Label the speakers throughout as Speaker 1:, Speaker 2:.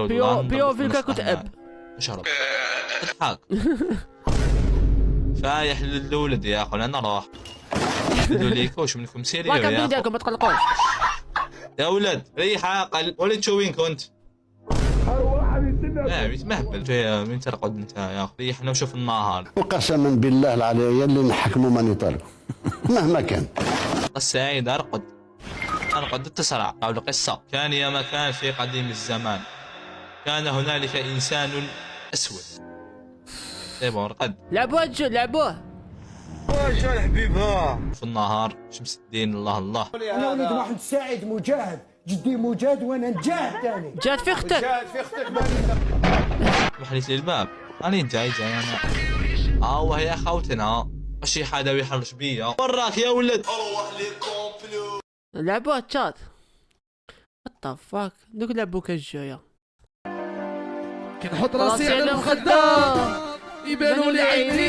Speaker 1: بيو فيك كتب
Speaker 2: شرب اضحك فايح للولد يا اخو انا راح قولوا ليك وش منكم سيريو
Speaker 1: ما كان
Speaker 2: يا
Speaker 1: بيديكم
Speaker 2: اخو
Speaker 1: ما تقلقوش
Speaker 2: يا ولد ريح عاقل ولد شو وين كنت؟ مهبل مين ترقد انت يا اخي ريحنا وشوف النهار
Speaker 3: قسما بالله العلي اللي نحكموا ماني طالب مهما كان
Speaker 2: السعيد ارقد تسرع قبل قصة كان يا مكان في قديم الزمان كان هنالك انسان اسود طيب ارقد
Speaker 1: لعبوه
Speaker 4: واش يا حبيبها
Speaker 2: في النهار شمس الدين الله الله
Speaker 5: انا ولد واحد سعيد مجاهد جدي مجاهد وانا نجاهد ثاني
Speaker 1: جات في اختك
Speaker 2: محليت لي الباب انا جاي انا وهي خوتنا ماشي حدا ويحرش بيا وراك يا ولد
Speaker 1: لعبوه تشات وات ذا فاك دوك لعبوا كالجويه
Speaker 4: كي نحط راسي على المخدة يبانوا لي عيني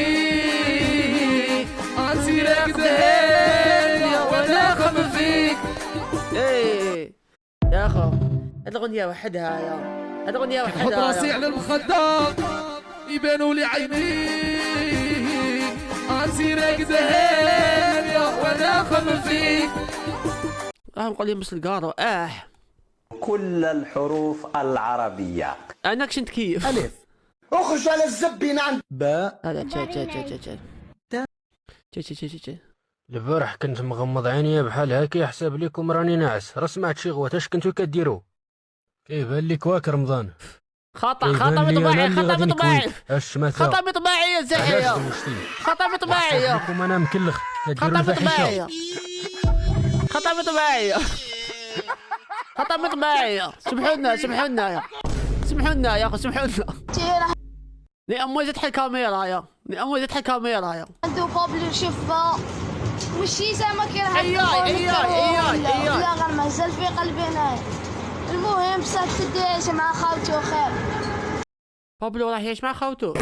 Speaker 4: عسيرك دهيا وانا خم فيك
Speaker 1: ايه يا اخو هاد الاغنيه وحدها هاد الاغنيه
Speaker 4: نحط راسي
Speaker 1: وحدها
Speaker 4: على المخدة يبانوا لي عيني عسيرك دهيا وانا خم فيك
Speaker 1: نقول لي مثل القارو
Speaker 6: كل الحروف العربية.
Speaker 1: انا كنت كيف
Speaker 5: الف اخرج على الزبين عند
Speaker 6: باء.
Speaker 1: هذا تشال
Speaker 7: البارح كنت مغمض عينيا بحال هكا يحسب لكم راني ناعس راه سمعت شي غوات اش كنتو كديروا كيبان لك واك رمضان
Speaker 1: خطا مطبعي
Speaker 7: اش مثلا
Speaker 1: خطا مطبعي زحيه خطا مطبعي
Speaker 7: لكم انا مكلخ كديروا
Speaker 1: خطا
Speaker 7: الفاحشه
Speaker 1: مطبعي سمحونا يا اخو سمحونا لأمي زدت الكاميرا يا
Speaker 8: انتو بابلو شفا وشي زعما كيرهب
Speaker 1: اياي
Speaker 8: لا غير مازال في قلبنا. المهم صات تديش مع خاوتي وخير.
Speaker 1: بابلو راح يعيش مع خوته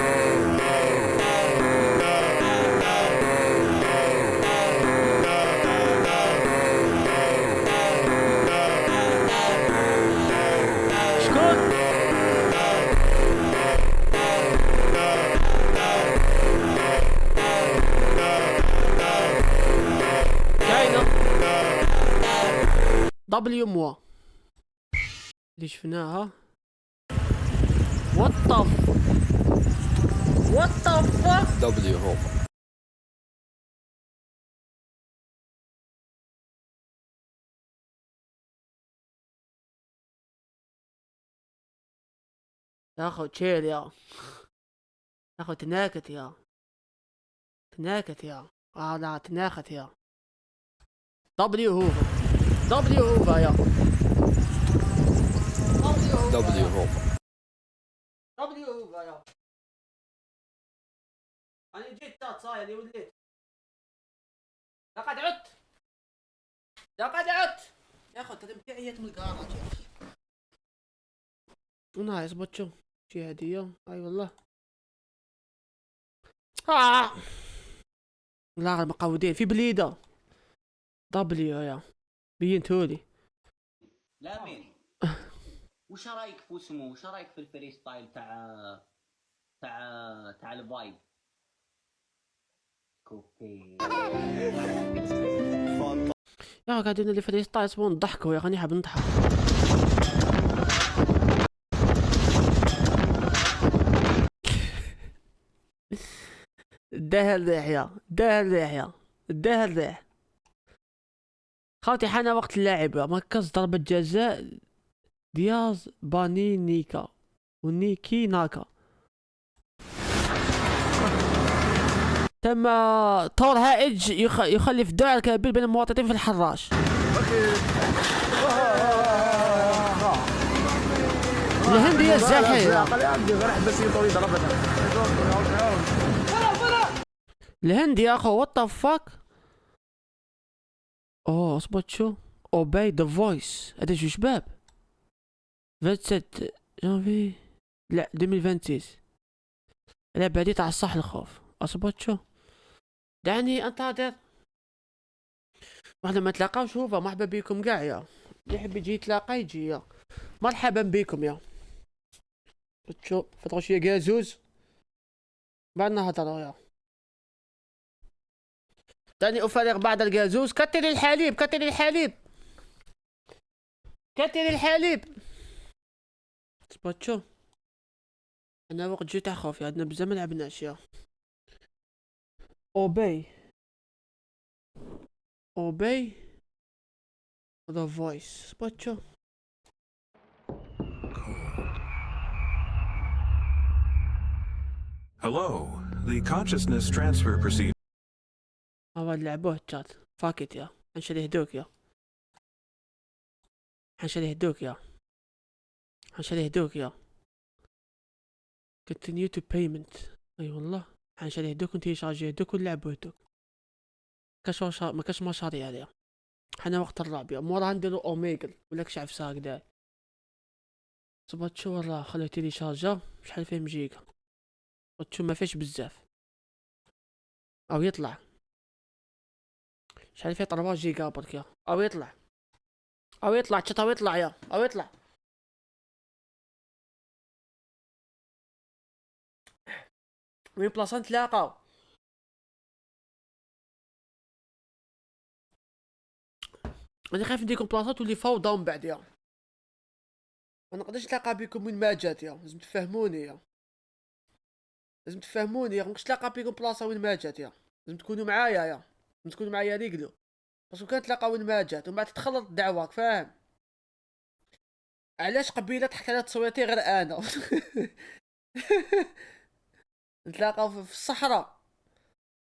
Speaker 1: شكون دبليو موا اللي شفناها وات ذا فاك
Speaker 4: دبليو هوم
Speaker 1: يا اخو تشيل يا اخو تناكت يا لا تناخت يا دبليو هوفا يا
Speaker 4: دبليو هوم
Speaker 1: انا جيت صاير وليت لقد عدت يا اخو تمتعية من القارة نايس بوتشو شي هدية اي والله لا مقودين في بليدة دبليو يا بينتولي
Speaker 6: لامين وش رايك في اسمه وش رايك في الفري ستايل تاع الفايب كوبي
Speaker 1: يا قاعدين اللي فري ستايل يسمون ضحكوا يا اخي نحب نضحك داه الريح خاوتي حان وقت اللعب مركز ضربة جزاء دياز باني نيكا ونيكي ناكا تم طور هائج يخلف داعي كبير بين المواطنين في الحراش الهندية الزاحية الهندي يا اخو وات ذا فاك اصبر شو اوبي ذا فويس هذا شو شباب 27 جانفي لا 2026 اللعبة هادي تاع الصح الخوف اصبر شو دعني انتظر واحنا ما تلاقاوش هو مرحبا بكم كاع يا اللي يحب يجي يتلاقى يجي يا مرحبا بكم يا شو فترة شوية قازوز بعد نهضروا يا. دعني افرغ بعد القازوز. كتر الحليب كتر الحليب كتر الحليب. سباتشو انا وقت جيت اخاف عندنا بزاف ملعبناش يا. اوبي اوبي ذا فويس. سباتشو
Speaker 9: Hello. The consciousness transfer procedure.
Speaker 1: هو لعبوه الشات. فاكت يا حنشل يهدوك يا حنشل يهدوك يا حنشل يهدوك يا. continue to payment. اي والله حنشل يهدوك انت يشارج يهدوك ولعبوا يهدوك. ما كاش مشاريع عليها. حنا وقت الرعب يا مورا نديرو اوميجل ولك شعف ساق داي. صبت شو والله خليتي لي شارجة شحال فيه جيجا. صبت شو ما فيش بزاف او يطلع شحال فيه 3 جيجا برك يا او يطلع او يطلع تشط او يطلع يا او يطلع. وين بلاصة نتلاقاو؟ انا خايف نديكم بلاصة تولي فوضى ومن بعد يا. ما نقدرش نتلاقى بكم وين ما جات يا. لازم تفهموني يا لازم تفهموني يا. منقدرش نتلاقى بكم بلاصة وين ما جات يا. لازم تكونوا معايا يا لازم تكونوا معايا ريقلو. باسكو كان تلاقى وين ما جات ومن بعد تتخلط الدعوة فاهم. علاش قبيلة تحكي على تصويتي غير انا نتلاقاو في الصحراء.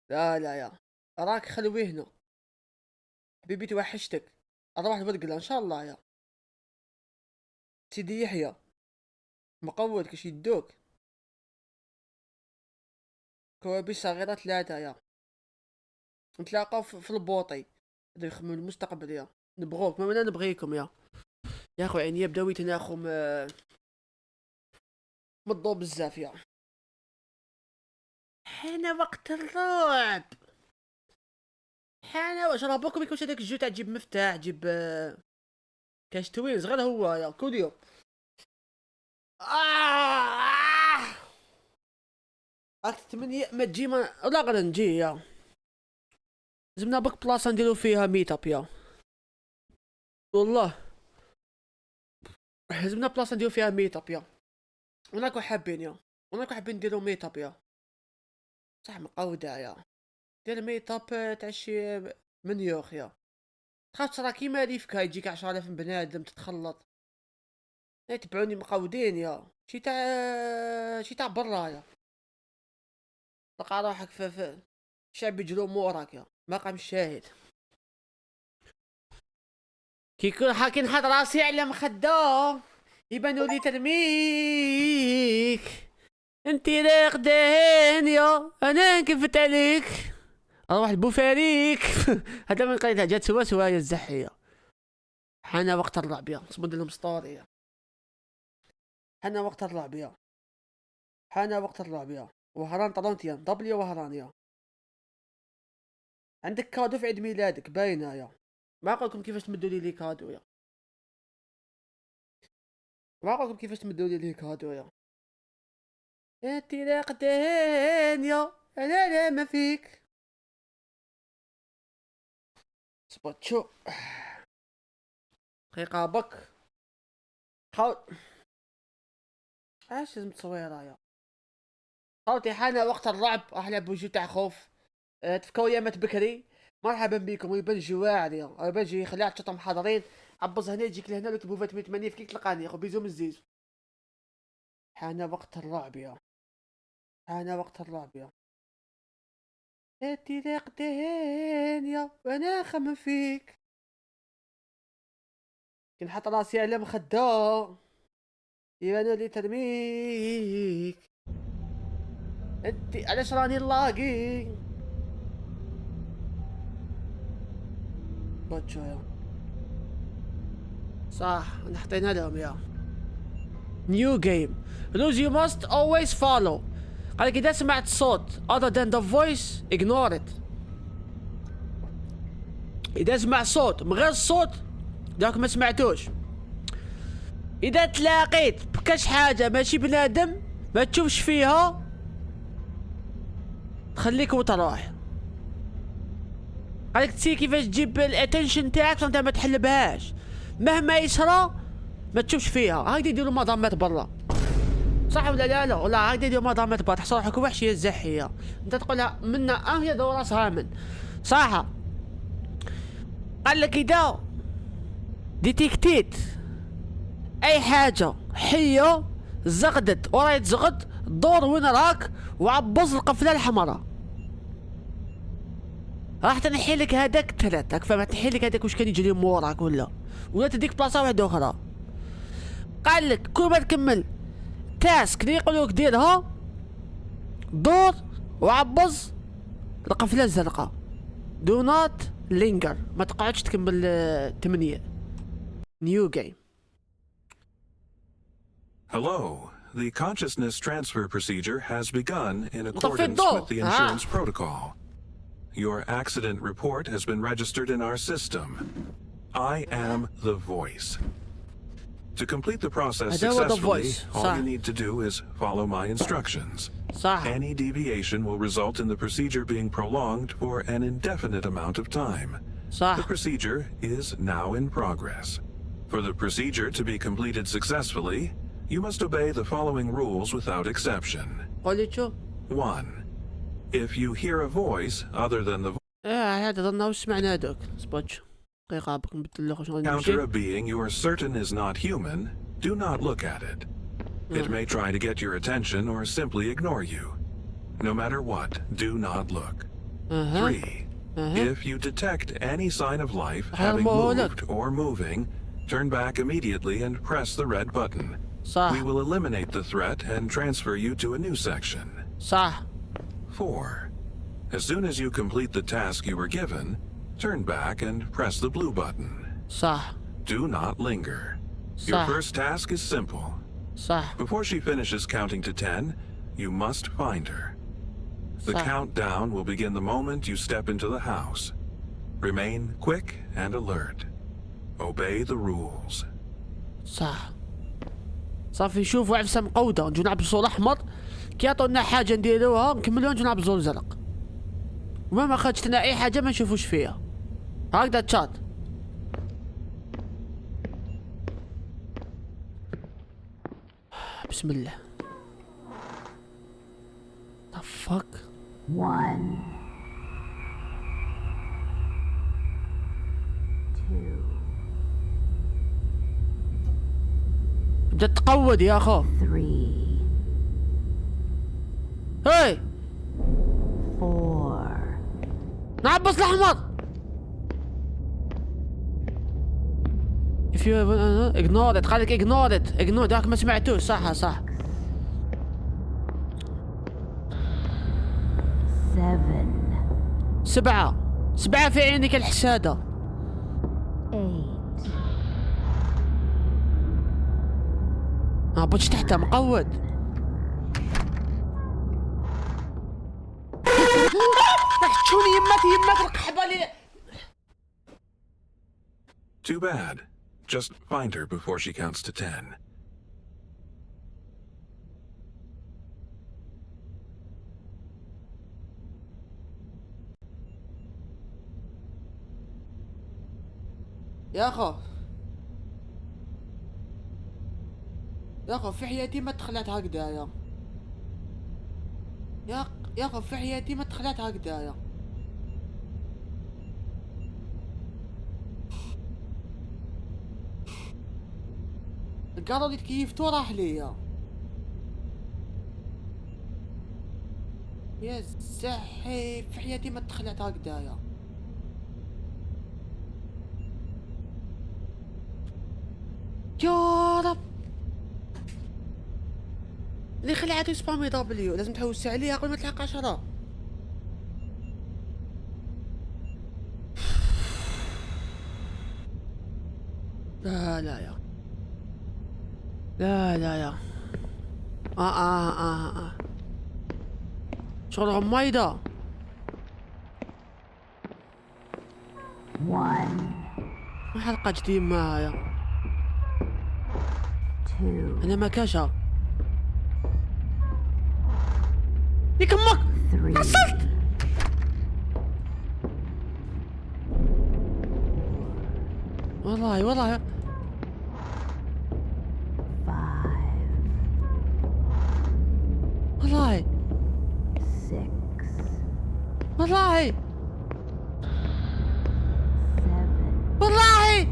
Speaker 1: لا لا يا راك خلوي هنا حبيبي توحشتك. اروح البرقلة ان شاء الله يا سيدي يحيى مقود كاش يدوك. كوابيس صغيرة 3 يا. نتلاقاو في البوطي هذا يخمم المستقبل يا. نبغوك ما انا نبغيكم يا اخو يعني يبداو يتناخم مضو بزاف يا. حان وقت الرعب. حان واش راه يكونش هذاك الجو تاع تجيب مفتاح تجيب كاش توينز غير هو يا كل يوم. راك 8 ما تجي ما لا غير نجي يا. لازمنا بك بلاصه نديرو فيها ميت اب يا والله. لازمنا بلاصه نديرو فيها ميت اب يا. وناكو حابين يا وناكو حابين نديرو ميت اب يا. صح مقودة يا. دير ميت اب تاع شي من يوخ يا. تخاف ترى كيما ريفك يجيك 10,000 بنادم تتخلط. يتبعوني مقودين يا. شي تاع برا يا. تلقى روحك في شعب يجرو موراك يا مقام الشاهد. كي يكون حاكي نحط راسي على مخدة يبانو لي ترميك. انتي راقدين يا انا كفت عليك اروح البوفاريك هذا من قريتها جات سوا سوايا الزحية. حان وقت الرعب يا صبد لهم ستوري. حان وقت الرعب يا حان وقت الرعب يا. وهران طلنتيا دبليو وهران يا. عندك كادو في عيد ميلادك باينه يا. ما اقولكم كيفاش تمدوا لي كادو يا. ما اقولكم كيفاش تمدوا لي كادو يا. انتي راقدين يا انا لا ما فيك. صبت شو دقيقة بك حاول. اش لازم تصويرها يا صوتي. حان وقت الرعب راح نلعبو جو تاع خوف. تفكوا ايامات بكري. مرحبا بكم ويبان جواعر يا ويبان جي خليها تشطم حاضرين. عبز هنا يجيك لهنا لك بوفات 180 فيك تلقاني يا خو بيزو من الزيزو. حان وقت الرعب يا حان وقت الرعب يا. انتي راقدين يا وانا خمم فيك. كي نحط راسي على مخدة يبانو لي ترميك. انتي علاش راني لاقي باتشو يا. صح نحطينا لهم يا. نيو جيم rules you must always follow. قالك اذا سمعت صوت other than the voice ignore it. اذا سمع صوت من غير الصوت داك ما سمعتوش. اذا تلاقيت بكاش حاجه ماشي بنادم ما تشوفش فيها تخليك وتروح. قالك تسي كيفاش تجيب الاتنشن تاعك وانت ما تحلبهاش مهما يصرى ما تشوفش فيها. هاكدا يديروا مضامات برا صح ولا لا؟ لا ولا هاكدا يديروا مضامات برا تحس روحك وحشيه الزحيه انت تقولها منا هي دور راسها من صح. قال لك اذا ديتيكتيت اي حاجه حيه زغدت وراهي تزغد دور وين راك وعبص القفله الحمراء راح تنحي لك هذاك الثلاث راك فاهم. تنحي لك هذاك واش كان يجري موراك ولا تديك بلاصه واحده اخرى. قال لك كل ما تكمل تاسك اللي يقولوك ديرها دور وعبص القفله الزرقاء دو نوت لينجر ما تقعدش تكمل 8 نيو جيم.
Speaker 9: Hello. The consciousness transfer procedure has begun in accordance with the insurance protocol. Your accident report has been registered in our system. I am the voice. To complete the process successfully, all you need to do is follow my instructions. Any deviation will result in the procedure being prolonged for an indefinite amount of time. The procedure is now in progress. For the procedure to be completed successfully, you must obey the following rules without exception. 1. If you hear a voice other than the counter a being you are certain is not human, do not look at it. It may try to get your attention or simply ignore you. No matter what, do not look. 3. If you detect any sign of life having moved or moving, turn back immediately and press the red button. We will eliminate the threat and transfer you to a new section. 4. As soon as you complete the task you were given, turn back and press the blue button. Do not linger. Your first task is simple. Before she finishes counting to 10, you must find her. The countdown will begin the moment you step into the house. Remain quick and alert. Obey the rules.
Speaker 1: صافي نشوفوا عفسه مقوده نجو نلعب بالزول احمر كي يعطونا حاجه نديروها نكملوها نجو نلعب بالزول زرق وما ما خرجت لنا اي حاجه ما نشوفوش فيها. هكذا تشات بسم الله. The fuck
Speaker 8: 1 2
Speaker 1: بدأت تقود يا اخو.
Speaker 8: 3
Speaker 1: هاي
Speaker 8: 4
Speaker 1: نعبص الاحمر. if you ignore it خليك ignore داك ما سمعتوش صح
Speaker 8: 7
Speaker 1: 7 في عينك الحسادة.
Speaker 8: 8
Speaker 1: بوش تحتها مقود. شوني يمك القحبة لي.
Speaker 9: Too bad. Just find her before she counts to 10.
Speaker 1: يا اخو في حياتي ما دخلت هكذايا. يا اخو في حياتي ما دخلت هكذايا. القارو اللي تكيفتو راح ليا يا زحي. في حياتي ما دخلت هكذايا. يا رب اللي خلعته سبامي دبليو لازم تحوس عليها قبل ما تلحق 10. لا يا شغل غميضة.
Speaker 8: 1
Speaker 1: حلقة قديمة يا انا ما كاشا يك امك وصلت. والله والله والله والله والله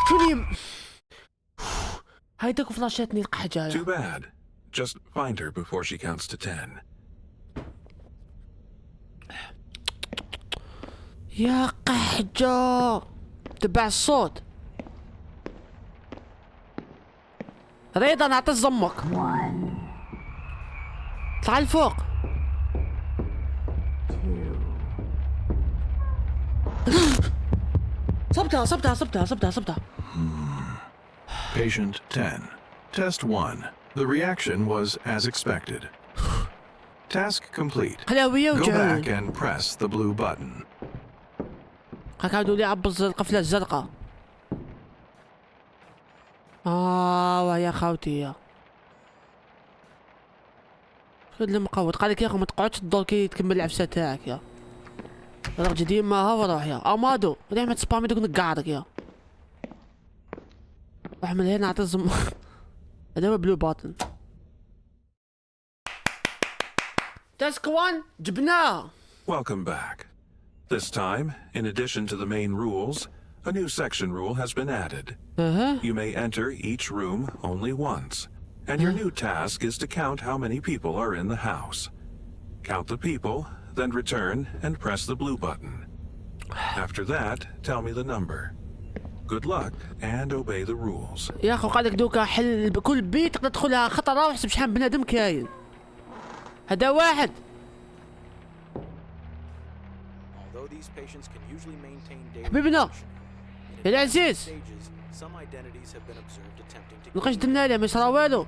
Speaker 1: شوني هايدك فلاشتني القحجة.
Speaker 9: Too bad. Just find her before she counts to 10.
Speaker 1: يا قحجة تبع الصوت. ريضا نعطي زمك. طلع لفوق. صبتها.
Speaker 9: Patient 10. Test 1. The reaction was as expected. Task complete.
Speaker 1: حلاوية
Speaker 9: Go
Speaker 1: وجعان.
Speaker 9: back and press the blue button.
Speaker 1: قاعدوا لي عبز القفلة الزرقاء. ويا خاوتي يا خذ المقود. قال لك يا اخي ما تقعدش تدور كي تكمل العفسه تاعك يا راه ديما ها وروح يا امادو ديما تسبامي دوك نقعدك يا روح من هنا عطي الزم. هذا هو بلو باتن. تاسك 1 جبناه.
Speaker 9: Welcome back. This time, in addition to the main rules, a new section rule has been added. You may enter each room only once, and your new task is to count how many people are in the house. Count the people, then return and press the blue button. After that, tell me the number. Good luck and obey the rules.
Speaker 1: يا اخو قال لك دوكا حل كل بيت تقدر تدخلها خطره واحسب شحال بنادم كاين. هذا واحد. حبيبنا يا العزيز ملقاش درنا له ما يصرا والو.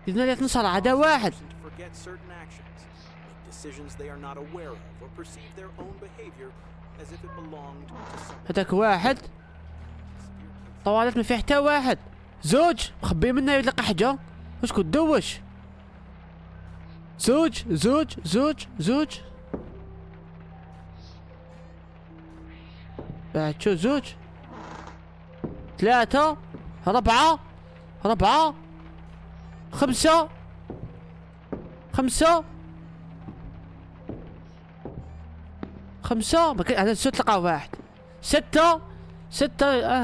Speaker 1: درنا له تنصر. هذا واحد. هذاك واحد. طوالت ما فيه حتى واحد. زوج مخبي منا يلقى حاجه. واش كنت دوش؟ زوج بعد شو زوج 3 4 5 ما كان هذا 6 تلقى واحد 6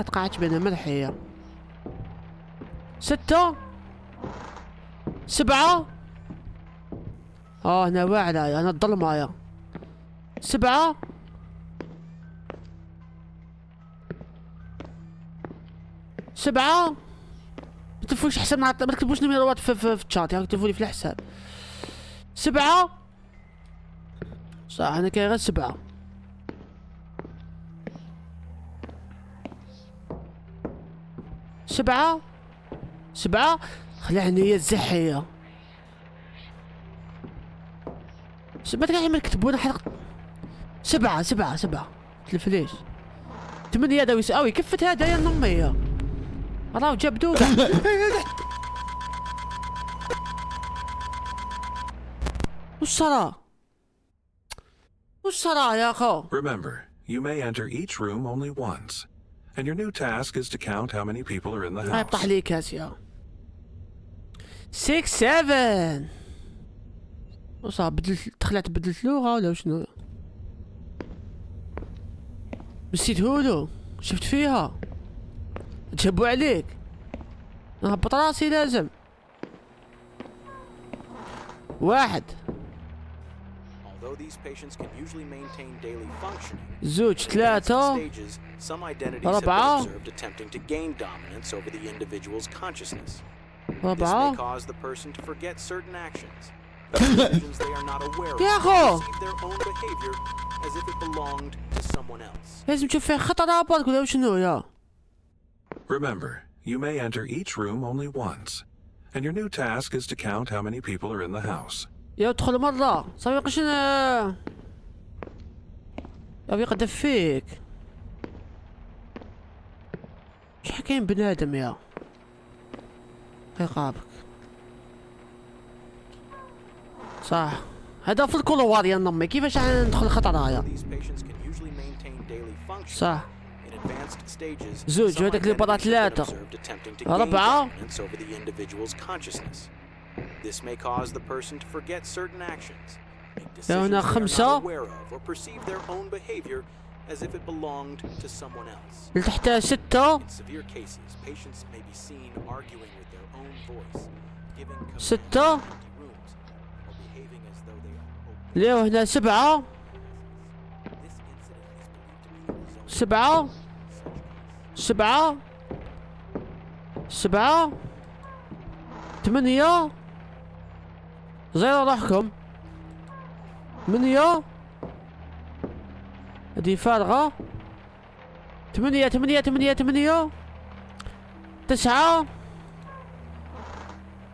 Speaker 1: تقعدش بينها ملحية 6 7 هنا واعرة انا الظلمة يا 7 ما تلفوش حساب ما تكتبوش نميروات في الشات يعني تلفولي في الحساب 7 صح انا كاين غير 7 خلعني هي الزحية ما تقعد ما تكتبون حلقة 7 تلفليش 8 هذا يساوي كفت هذا يا النمية راه جاب دودة وش صرا يا اخو.
Speaker 9: Remember, you may enter each room only once, and your new task is to count how many people are in the house.
Speaker 1: يفتح لي كاسيا 6 7 وصا بدلت لغة ولا شنو؟ نسيتهولو شفت فيها جابوا عليك نهبط راسي لازم 1 زوج 3 4 يا اخو لازم تشوف فيه خطر ابارك ولا شنو يا.
Speaker 9: Remember, you may enter each room only once, and your new task is to count how many people are in the house.
Speaker 1: يا ادخل مرة صافي قش يا يقدم فيك. شحال كاين بنادم يا يقابك صح. هذا في الكولوار يا نمي كيفاش ندخل الخطرايا صح. زوج هذاك اللي برا 3 4. هنا 5 لتحتها 6 6 ليه هنا 7 7 7 7 8 0 روحكم 8 هذه فارغة 8 8 8 8 9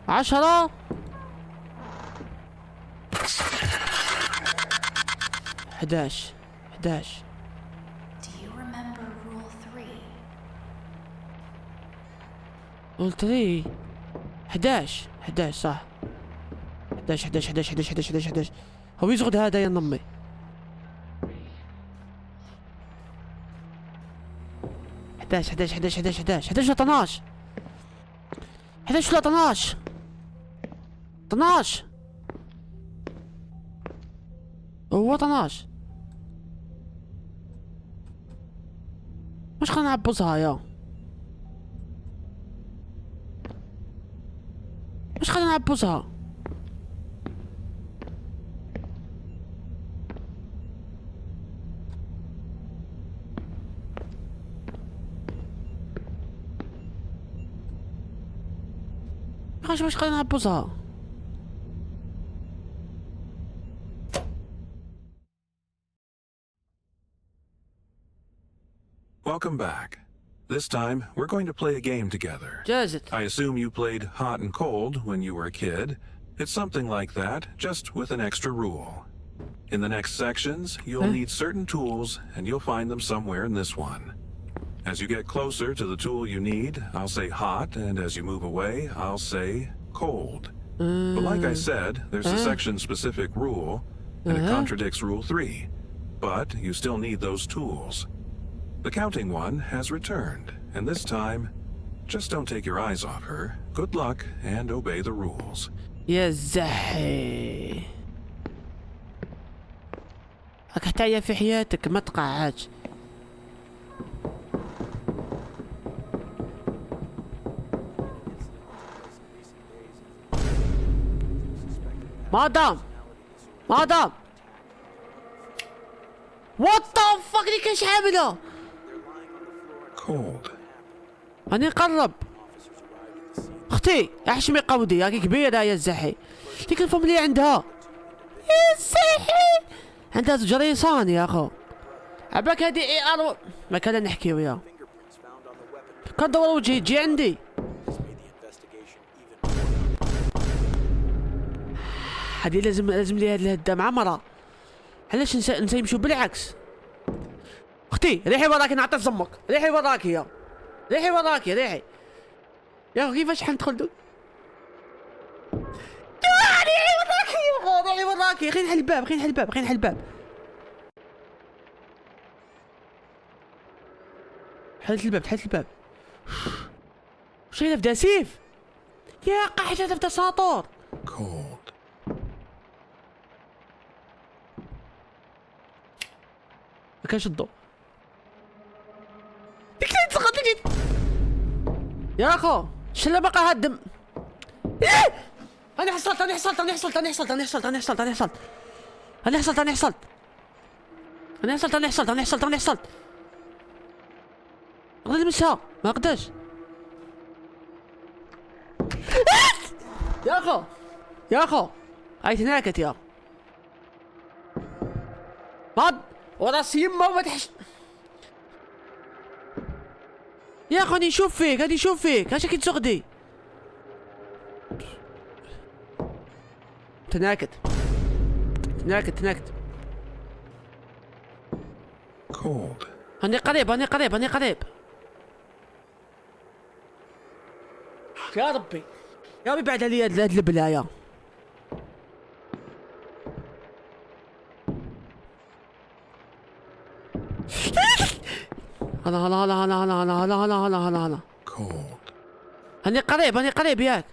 Speaker 1: 10 11 11 رول 3 11 11 صح 11 11 11 11 11 11 هو يزغد هذا يا نمي. حداش 11 11 11 11 11 ولا 12 11 ولا 12 12 هو 12 واش خلينا نعبزها يا واش خلينا نعبزها واش خلينا نعبزها.
Speaker 9: Welcome back. This time, we're going to play a game together.
Speaker 1: جازت.
Speaker 9: I assume you played hot and cold when you were a kid. It's something like that, just with an extra rule. In the next sections, you'll need certain tools, and you'll find them somewhere in this one. As you get closer to the tool you need, I'll say hot, and as you move away, I'll say cold. But like I said, there's a section-specific rule, and it contradicts Rule 3. But you still need those tools. The counting one has returned, and this time, just don't take your eyes off her. Good luck, and obey the rules.
Speaker 1: يا زحي راك حتى في حياتك ما تقعدش. مادام وات ذا فاك اللي كاش عامله.
Speaker 9: Cold.
Speaker 1: راني نقرب اختي احشمي قودي هاكي كبيره يا الزحي. ديك الفم اللي عندها يا الزحي عندها زوج ريصان يا اخو. عباك هادي اي ار ما كان نحكيو يا كندور وجهي تجي عندي. هادي لازم لي هاد الهده معمره. علاش نسى يمشيو بالعكس. اختي ريحي وراكي نعطي زمك. ريحي وراكي يا ريحي وراكي ريحي يا اخو. كيفاش حندخل دو ريحي وراكي يا اخو. ريحي وراكي. خلينا نحل الباب خلينا نحل الباب خلينا نحل الباب. حلت الباب حلت الباب. شي بدا سيف يا قاعد بدا ساطور.
Speaker 9: Cold.
Speaker 1: ما كانش الضوء. ديك اللي تسقط لي يا اخو. شلا بقى هادم. انا حصلت انا حصلت انا حصلت انا حصلت انا حصلت انا حصلت انا حصلت انا حصلت انا حصلت انا حصلت انا حصلت انا حصلت انا حصلت. غادي نلمسها ما قداش يا اخو يا اخو. هاي تناكت يا ماد وراس يما وما تحش يا اخو راني نشوف فيك، راني نشوف فيك، اش راكي تسغدي؟ تناكد تناكد تناكد.
Speaker 9: Cold.
Speaker 1: راني قريب راني قريب راني قريب. يا ربي يا ربي بعد عليا هاد البلايا. هلا هلا هلا هلا هلا هلا هلا هلا هلا هلا.
Speaker 9: Cold.
Speaker 1: راني قريب راني قريب ياك.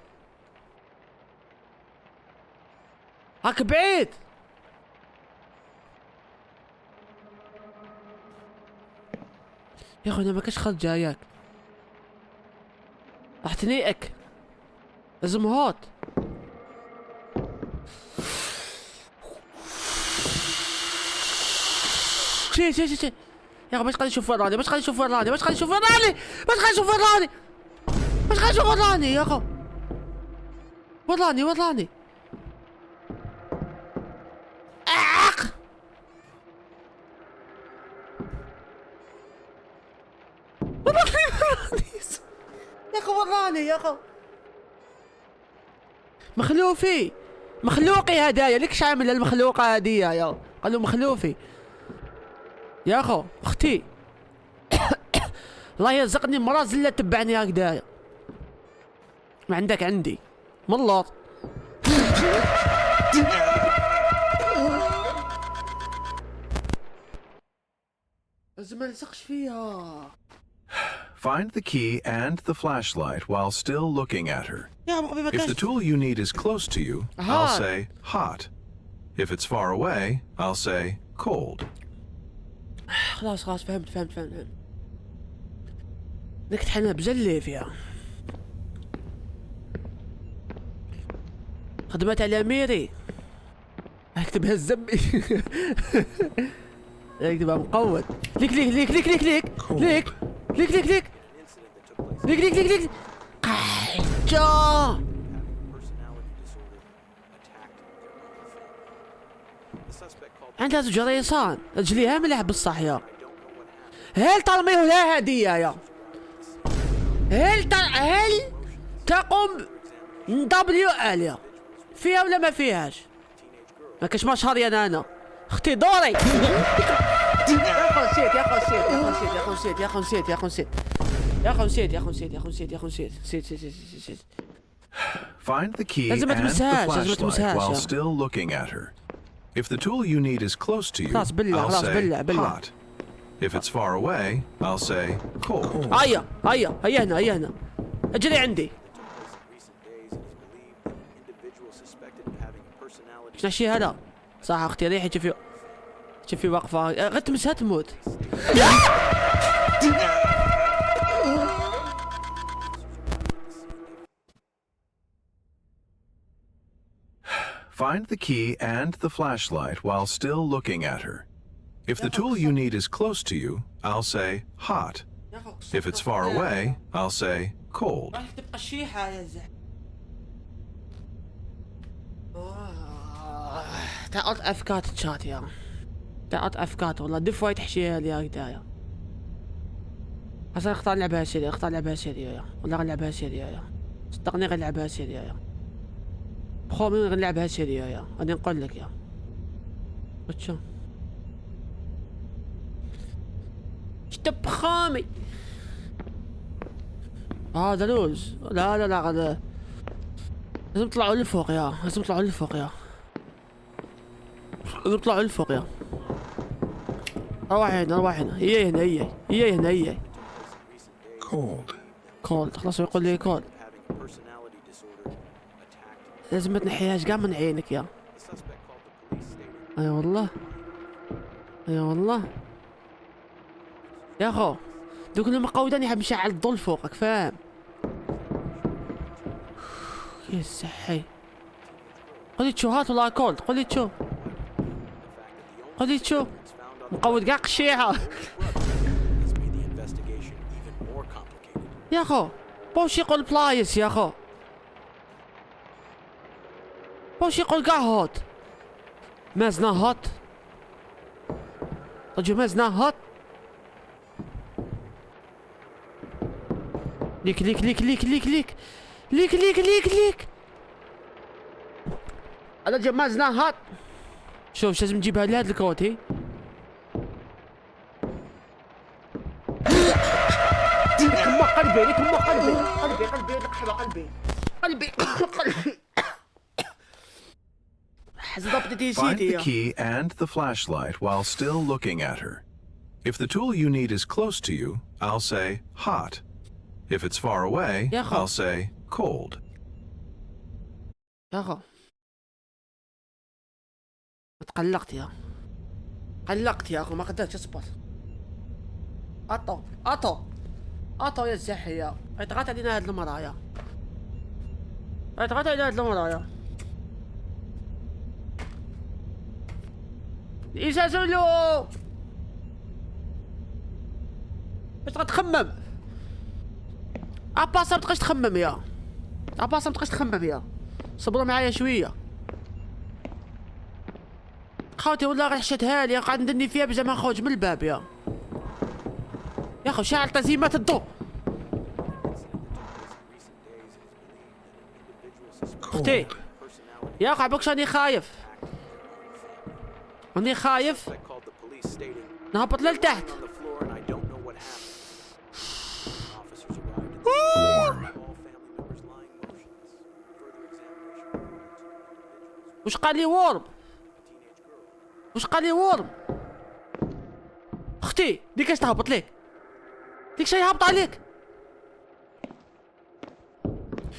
Speaker 1: هاك بعيد. يا اخو انا ما كاش خرج جاياك. راح تنيئك. لازم هوت. شي يا اخو باش غادي نشوف وين راني، باش غادي نشوف وين راني، باش غادي نشوف وين راني، باش غادي نشوف وين راني، باش غادي نشوف وين راني يا اخو. وين راني وين راني؟ اعق. وين راني يا اخو وين راني يا اخو؟ مخلوفي مخلوقي هدايا ليكش عامل المخلوقة هدية يا قالوا مخلوفي يا اخو. اختي الله يرزقني مرا زلة تبعني هكذايا. ما عندك عندي ملط. لازم ما نلصقش فيها.
Speaker 9: Find the key and the flashlight while still looking at her.
Speaker 1: يا مقبي ما
Speaker 9: If the
Speaker 1: كاش.
Speaker 9: tool you need is close to you, I'll say hot. If it's far away, I'll say cold.
Speaker 1: خلاص خلاص فهمت. بدك تحنها بجلي فيها. خدمات على ميري. اكتبها الزبي. اكتبها مقود. ليك ليك ليك ليك ليك ليك ليك ليك ليك ليك ليك ليك ليك ليك قحجة. عندها جريصان رجليها ملح بالصح يا. هل ترميه لها هدية يا؟ هل تقوم دبليو اليا فيها ولا ما فيهاش؟ ما كاش مشهر يا انا اختي دوري. يا اخو نسيت يا اخو نسيت يا اخو نسيت يا اخو نسيت يا اخو نسيت يا اخو نسيت يا اخو نسيت يا اخو نسيت يا اخو نسيت يا اخو نسيت نسيت.
Speaker 9: Find the key
Speaker 1: لازم
Speaker 9: and
Speaker 1: ما
Speaker 9: the
Speaker 1: تمسهاش لازم ما
Speaker 9: flashlight
Speaker 1: تمسهاش
Speaker 9: while
Speaker 1: يا.
Speaker 9: still looking at her. If the tool you need is close to you,
Speaker 1: خلاص بالله
Speaker 9: I'll
Speaker 1: خلاص
Speaker 9: say
Speaker 1: بالله.
Speaker 9: hot. If it's far away, I'll say cold.
Speaker 1: هيا هنا اجري عندي. شنو الشي هذا؟ صح اختي ريحي شوفي واقفة غير تمسها تموت.
Speaker 9: Find the key and the flashlight while still looking at her. If the tool you need is close to you, I'll say hot. If it's far away, I'll say cold.
Speaker 1: راح تبقى شيحة يا زلمة. تعال افكار تشات يا. تعال افكار والله دفوا تحشيها لي هكذايا. هسه اختار لعبة سيريا اختار لعبة سيريا يا ولا غير لعبة سيريا يا. صدقني غير لعبة سيريا يا. بخو من غير لعبة سيريا يا. غادي نقول لك يا. وشو؟ شتب خامي. هذا لوز. لا غدا. لازم تطلعوا لفوق يا. لازم تطلعوا لفوق يا. نطلعوا لفوق يا. روح هنا هي هنا كولد خلاص يقول لي كولد. لازم ما تنحيهاش كاع من عينك يا. اي والله يا اخو دوك المقوداني حاب نشعل الضل فوقك فاهم. يا صحي قولي تشو هات ولا كولد قولي تشو مقود كاع قشيعة. يا اخو بوش يقول بلايس يا اخو بوش يقول كاع هوت مازنا هوت رجل مازنا هوت ليك ليك ليك ليك ليك ليك ليك ليك ليك ليك. هذا جمازنا هات. شوف اش لازم نجيبها لهاد الكوتي. ليك ما قلبي، ليك ما قلبي، قلبي قلبي لقحبة قلبي قلبي قلبي. حزبطتي
Speaker 9: Find the
Speaker 1: سيدي.
Speaker 9: key and the flashlight while still looking at her. If the tool you need is close to you, I'll say hot. If it's far away,
Speaker 1: يا أخو.
Speaker 9: I'll say cold.
Speaker 1: يا اخو تقلقت قلقت يا اخو، ما قدرتش اصبر. اطو يا الزحية، اطغت علينا هاد المرايا، اطغت علينا هاد المرايا. يساسولو باش تخمم. اباصا متبقاش تخمم يا اباصا متبقاش تخمم يا. صبروا معايا شويه خوتي، والله غير حشتها لي قاعد ندني فيها باش ما نخرج من الباب يا اخو. شاعل تزييمات الضوء. اختي يا اخو عبوكش راني خايف، راني خايف نهبط لتحت.
Speaker 9: Warm.
Speaker 1: وش قال لي وورم؟ وش قال لي وورم؟ اختي ديك اش تهبط ليك؟ ديك شي هابط عليك.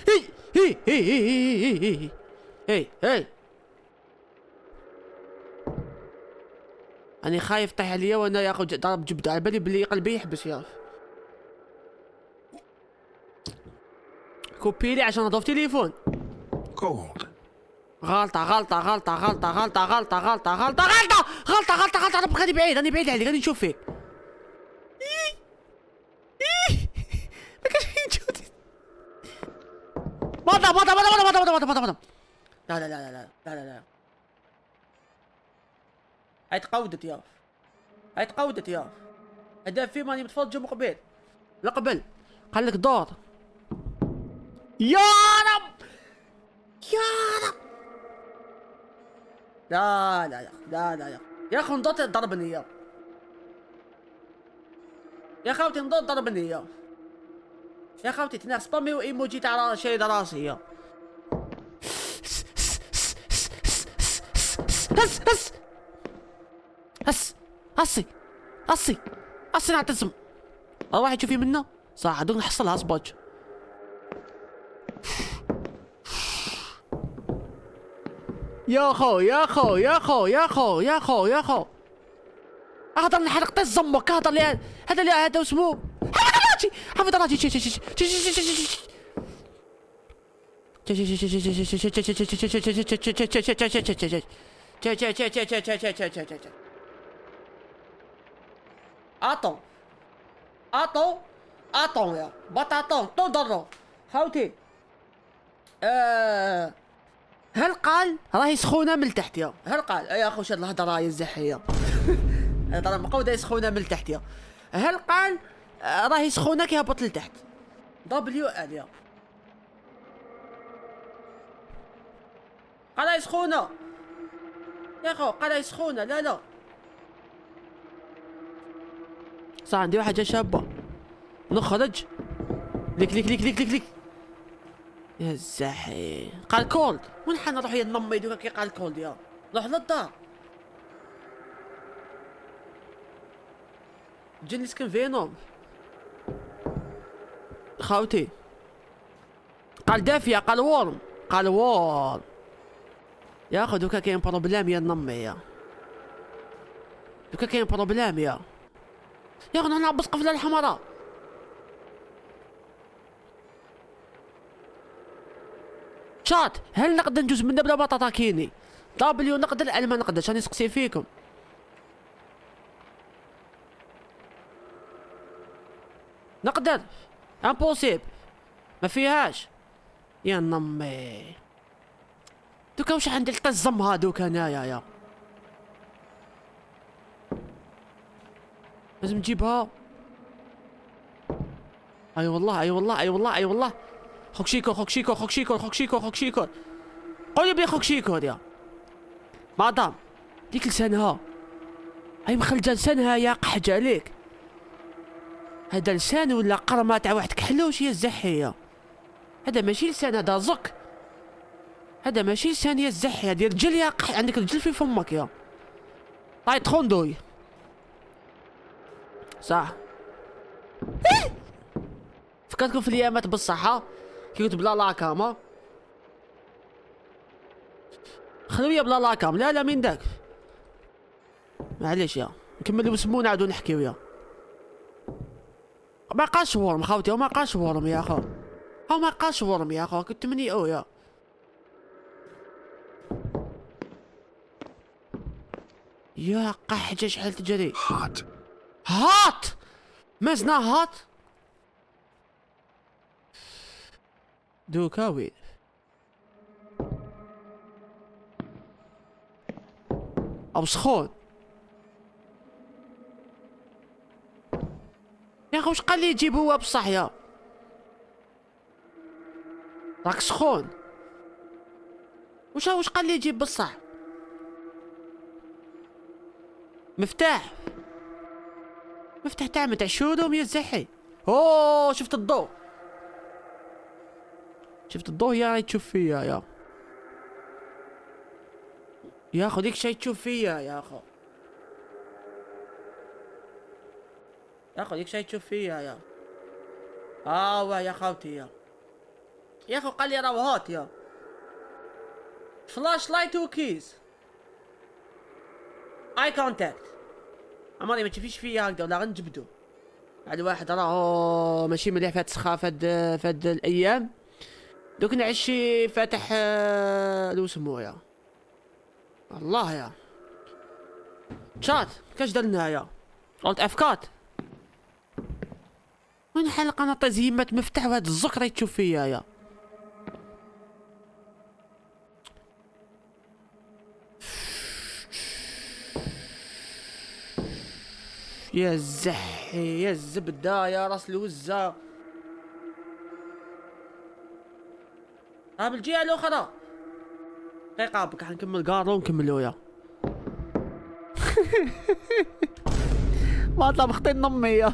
Speaker 1: هي هي هي هي هي هي هي هي. أنا خايف طيح عليا وانا ياخذ ضرب جبدة، على بالي بلي قلبي يحبس يا كوبيلي عشان نضوف تليفون.
Speaker 9: Cold.
Speaker 1: غلطة غلطة غلطة غلطة غلطة غلطة غلطة غلطة غلطة غلطة غلطة غلطة. أنا غادي بعيد، أنا بعيد عليك، غادي نشوف فيك. ما كاينش فين نشوف. مضى مضى مضى مضى مضى مضى مضى. لا لا لا لا لا لا لا. هاي تقودت يا هاي تقودت يا. هذا في ماني متفرج من قبل لقبل قال لك دور. يا رب يا رب. لا لا لا لا يا اخو نضط ضربني يا خوتي نضط ضربني يا خوتي تناس طمي وايموجي تاع شي راسي يا. هس هس هس هسي هسي هسي نعتزم. واحد تشوفي منه صح دوك نحصلها صباج. يا خو يا خو يا خو يا خو يا خو يا خو اهدر نحرق طيش زمك. اهدر لي هذا اللي هذا اسمه حافظ راجي اطو اطو اطو يا بطاطو تضرو خوتي. هل قال راهي سخونه من تحت يا؟ هل قال يا اخو شاد الهضره راهي الزحيه. الهضره مقوده سخونه من تحت يا. هل قال راهي سخونه كي هبط لتحت؟ دبليو ال يا. قال راهي سخونه يا اخو، قال راهي سخونه. لا لا صح عندي واحد جا شابه نخرج. ليك ليك ليك ليك ليك ليك يا الزحي. قال كولد. وين حنا نروح يا نمي دوكا كي قال كولد يا. روح للدار جيني نسكن فينوم خاوتي. قال دافية. قال وورم. قال وورم يا اخو. دوكا كاين بروبلام يا نمي يا. دوكا كاين بروبلام يا اخو. نعبس قفله الحمراء. شات هل نقدر نجوز منه بلا بطاطا كيني؟ دبليو نقدر ال ما نقدرش. راني نسقسي فيكم. نقدر امبوسيبل ما فيهاش يا نمي. دوكا واش عندي القزم هادوك هنايا يا. لازم نجيبها. اي والله اي والله اي والله اي والله. خوك شيكور خوك شيكور خوك شيكور خوك شيكور خوك شيكور. قولي بلي خوك شيكور يا مدام. ديك لسانها اي مخلجه لسانها يا قحجه عليك. هذا لسان ولا قرمه تاع واحد كحلوش يا الزحيه. هذا ماشي لسان هذا زك. هذا ماشي لسان يا الزحيه. هذا رجل يا عندك رجل في فمك يا طاي تخوندوي صح. فكرتكم في الايامات بالصحة كي كنت بلا لاكام. خلويا بلا لاكام. لا لا من داك معليش يا نكملو بسمو نعاودو نحكيو يا. ما بقاش ورم خاوتي وما بقاش ورم يا خو. ها ما بقاش ورم يا خو. كنت مني او يا يا قحجة شحال تجري.
Speaker 9: Hot.
Speaker 1: هات مازنا هات دوكا وين او سخون يا اخي. واش قال لي يجيب هو بصح يا راك سخون. واش قال لي يجيب بصح. مفتاح مفتاح تاع شودوم يا الزحي. اوه شفت الضوء. شفت الضوء يا راهي تشوف فيا يا اخو. ديك شي تشوف فيا يا اخو. يا اخو ديك شي تشوف فيا يا يا خاوتي يا اخو. قال لي راهو هات يا فلاش لايت وكيز اي كونتاكت. عمري ما تشوفيش فيا هكذا ولا غنجبدو. بعد واحد راهو ماشي مليح فهاد السخافة فهاد الايام. دوك نعشي فاتح لو سمو يا الله يا شات. كاش درنا يا قلت افكات وين حلقة انا طزيمات مفتاح وهاد الزكرة تشوف فيا يا الزحي يا الزبدة يا راس الوزة. بالجهة الأخرى دقيقة بك حنكمل كارو ونكملو يا. ما طلب خطي نمي يا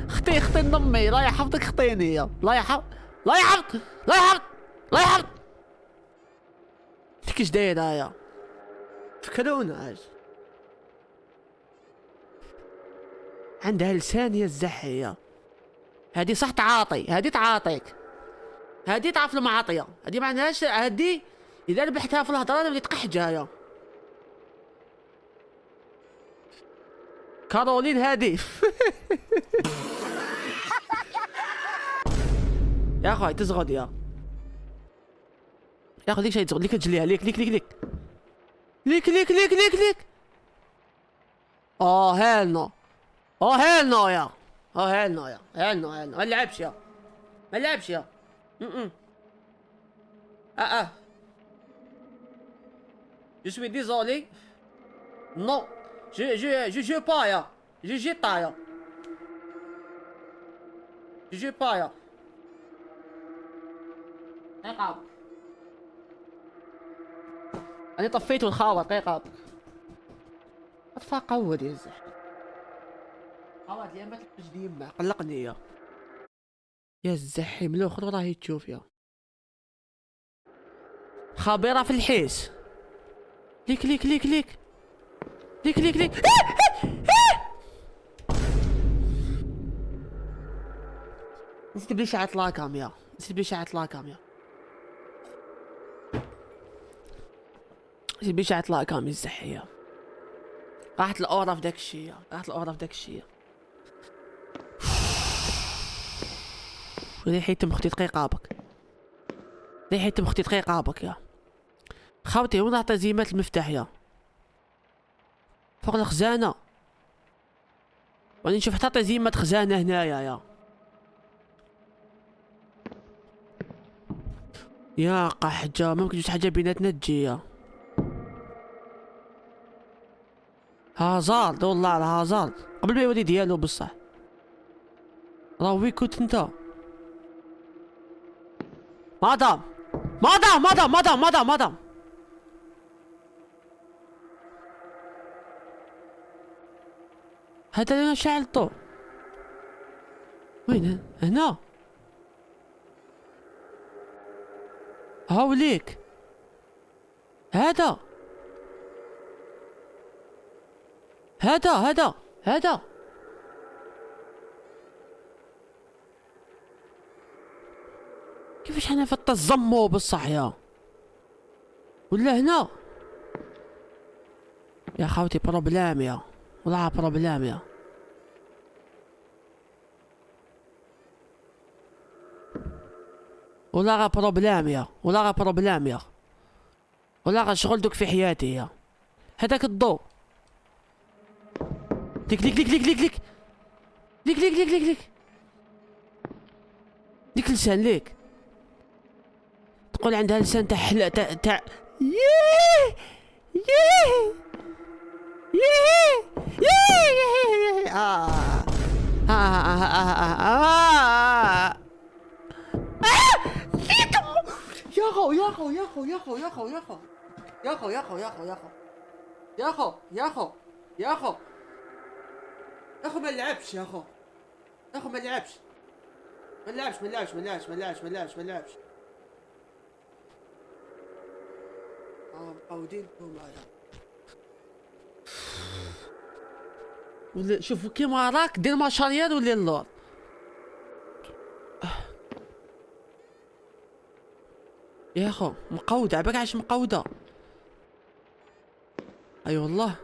Speaker 1: خطي نمي. لا يحفظك خطيني يا لا يحفظ لا يحفظ لا يحفظ لا يحفظ. كيش دايرة يا فكرونا اش عندها لسان يا الزحية. هادي صح تعاطي. هادي تعاطيك. هادي تعرف المعاطية. هادي معناهاش هادي اذا ربحتها في الهضرة بدي تقحجها يا كارولين هادي. يا اخوي تزغد يا اخوي. ليك شي تزغد ليك تجليها ليك ليك ليك ليك ليك ليك ليك ليك ليك. هالنا هالنا يا هالنا يا هالنا ما نلعبش يا ما نلعبش يا Je suis désolé. Non. Je joue pas ya. Je joue pas ya. Je joue pas ya. دقيقة. أنا طفيت الخاوة دقيقة. أطفى قود يا الزحمة. قود اليوم ما تلقاش ديما قلقني يا الزحي. من الأخر راهي تشوف يا خبيرة في الحيس. ليك ليك ليك ليك ليك ليك ليك. نسيت بلي شعت لاكام يا نسيت بلي شعت لاكام يا نسيت بلي شعت لاكام الزحية. راحت الأورا في داك الشي راحت الأورا في داك الشي. ريحيتم اختي دقيقة بك. ريحيتم اختي دقيقة بك يا خاوتي. وين نعطي زيمات المفتاح يا فوق الخزانة. واني نشوف حتى زيمة خزانة هنايا يا قحجة. ممكن جوج حاجة بيناتنا تجي يا هازارد. والله على هازارد قبل ما يولي ديالو بصح. راه وين كنت انت؟ مدام مدام مدام مدام مدام مدام هذا اللي شاعل الضوء. وين؟ هنا هاوليك. هذا هذا كيفاش انا فت الزمو بصح يا ولا هنا يا خاوتي بروبلام يا والله بروبلام يا والله غا بروبلام يا والله غا بروبلام يا والله غا شغل دوك في حياتي يا هذاك الضوء ليك ليك ليك ليك ليك ليك ليك ليك ليك ليك ليك ليك لسان ليك تقول عندها لسان تاع حلا تاع ييه ييه ييه ييه فيكم يا خو يا خو يا خو يا خو يا خو يا خو يا خو يا خو يا خو يا خو يا خو يا خو يا خو يا خو ما نلعبش يا خو يا خو ما نلعبش ما نلعبش ما نلعبش ما نلعبش ما نلعبش ما نلعبش ما نلعبش مقودين معايا ولا شوف كيما راك دير ماشاريال ولا اللور يا خو مقودة عباك عايش مقودة اي والله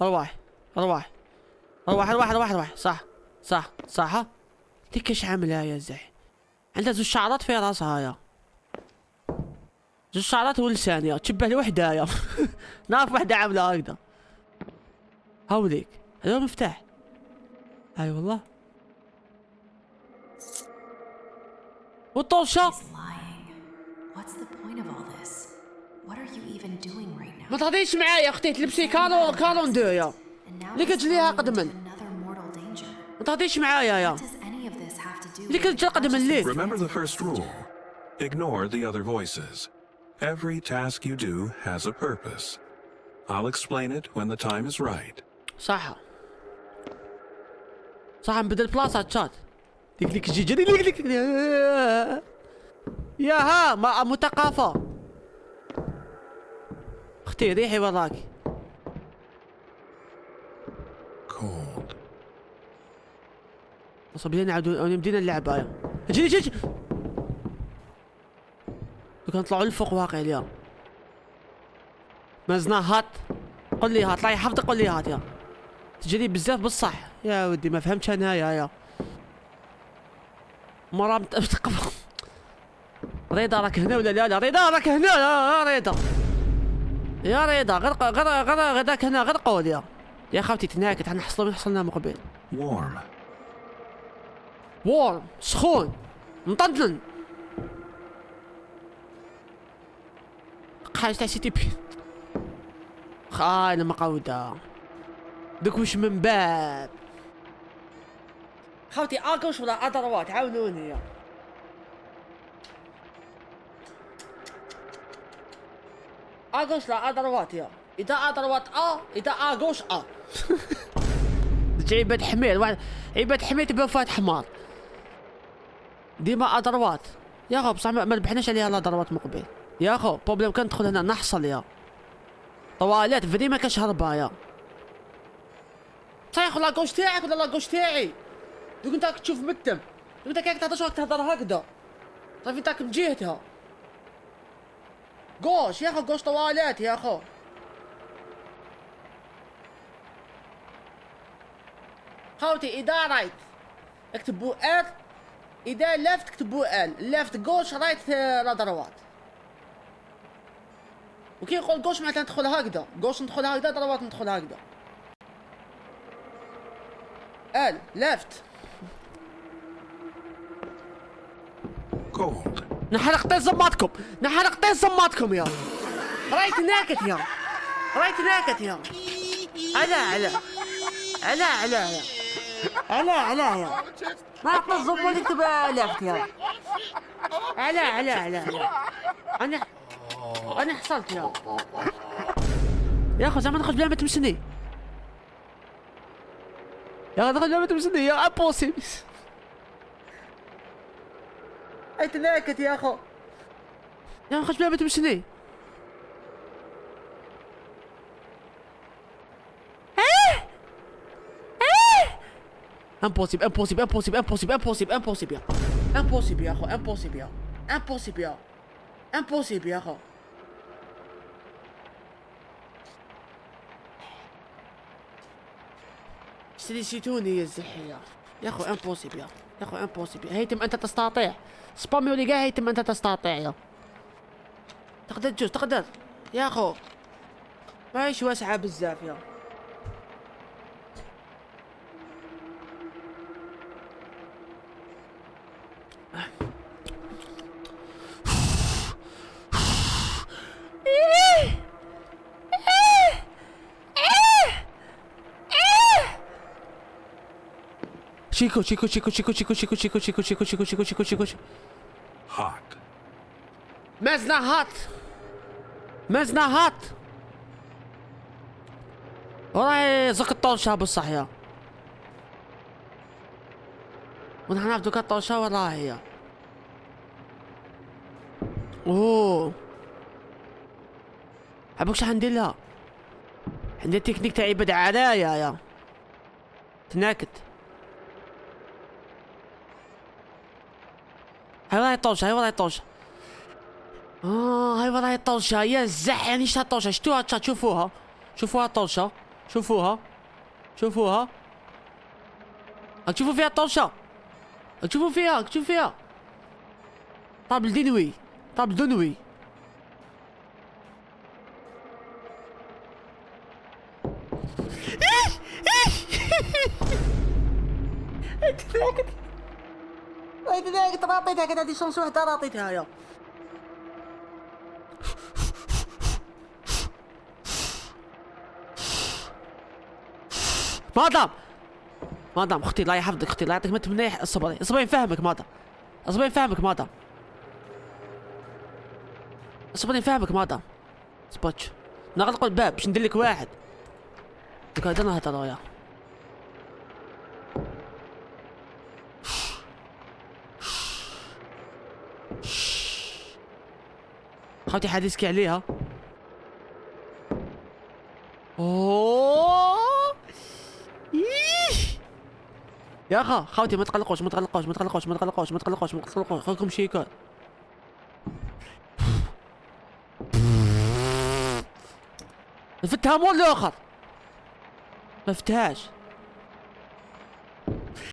Speaker 1: ارواح ارواح ارواح ارواح ارواح ارواح صح صح صح ليك اش عاملها يا زح عندها زوج شعرات في راسها يا زوج شعرات ولسان يا تشبه لوحدها يا نعرف وحدة عاملة هكذا هاوليك هذا المفتاح اي والله والطوشة ما تهضريش معايا اختي تلبسي كالون دو يا اللي كتجليها قدما ما تهضريش معايا يا اللي كتجلي قدما ليه.
Speaker 9: Remember the first rule. Ignore the other voices. Every task you do has a purpose. I'll explain it when the time is right.
Speaker 1: صح صح نبدل بلاصة تشات ليك ليك جي جري ليك ليك يا ها ما متقافة اختي ريحي وراكي
Speaker 9: Cold.
Speaker 1: صبينا نعاودو بدينا اللعبة يا جي جي جي كان نطلعوا للفوق واقع اليوم مازنا هات قول لي هات طلعي حفظ قول لي هات يا تجري بزاف بصح يا ودي ما فهمتش انا يا مرة متقبل رضا راك هنا ولا لا رضا راك هنا يا رضا يا رضا غير غداك هنا غير قول يا خاوتي تناكت حنحصلنا من قبل وورم سخون مطنطن حاجة تاع سيتي بي خاينة مقودة دوك واش من باب خاوتي اكوش ولا اضروات عاونوني يا اكوش لا اضروات يا اذا اضروات اذا اكوش عيبة حمير عيبة حمير تبقى فات حمار ديما اضروات يا خو بصح ما ربحناش عليها لا ضروات مقبل يا خو بروبليم كان ندخل هنا نحصل يا طوالات فدي ما كاش هربا يا صايخ لاكوش تاعك ولا لاكوش تاعي دوك انت راك تشوف متم دوك انت كيك تهضرش راك تهضر هكذا صافي انت راك من جهتها كوش يا خو كوش طوالات يا خو خاوتي اذا رايت اكتبوا ار اذا لفت اكتبوا ال لفت كوش رايت لا ضروات وكي نقول كوش معناتها ندخل هكذا كوش ندخل هكذا ضروات ندخل هكذا ال لفت
Speaker 9: Cold.
Speaker 1: نحرق طيز زماتكم يا رايت ناكت يا
Speaker 9: Cold.
Speaker 1: علاه يا ما عطنا الزبون يكتب آلاف يا علاه انا حصلت يا اخو زعما نخرج بلا ما تمسني يا نخرج بلا ما تمسني يا امبوسيبل اي تناكت يا اخو يا نخرج بلا ما تمسني impossible يا اخو يا اخو نسيتوني يا الزحية يا اخو امبوسيبل يا اخو امبوسيبل هيتم انت تستطيع سبامي ولي كاع هيتم انت تستطيع يا تقدر تجوز تقدر يا اخو ماهيش واسعة بزاف يا شيكو
Speaker 9: Hot.
Speaker 1: مازنا هات وراي زك الطوشة بصح يا ونحن نعرف دوكا الطوشة وراه هي اوه عبوك شحال ندير لها عندي التكنيك تاعي بدا عليا يا تناكد هاي وراي الطوشة هاي وراي الطوشة يا الزح يعني شتا الطوشة شتوها تشات شوفوها الطوشة شوفوها راك تشوفوا فيها الطوشة راك تشوفوا فيها طابل دنوي هاي راطيتها كذا هادي شونس وحده راطيتها يا مادام اختي الله يحفظك اختي الله يعطيك ما تمنيح اصبري نفهمك مادام اصبري نفهمك مادام اصبرش نغلقوا الباب باش ندير لك واحد دوكا هذا نهضروا يا خاوتي حد يسكي عليها اوه يا اخا خاوتي ما تقلقوش خلكم شيكات فتها مول الاخر ما فتهاش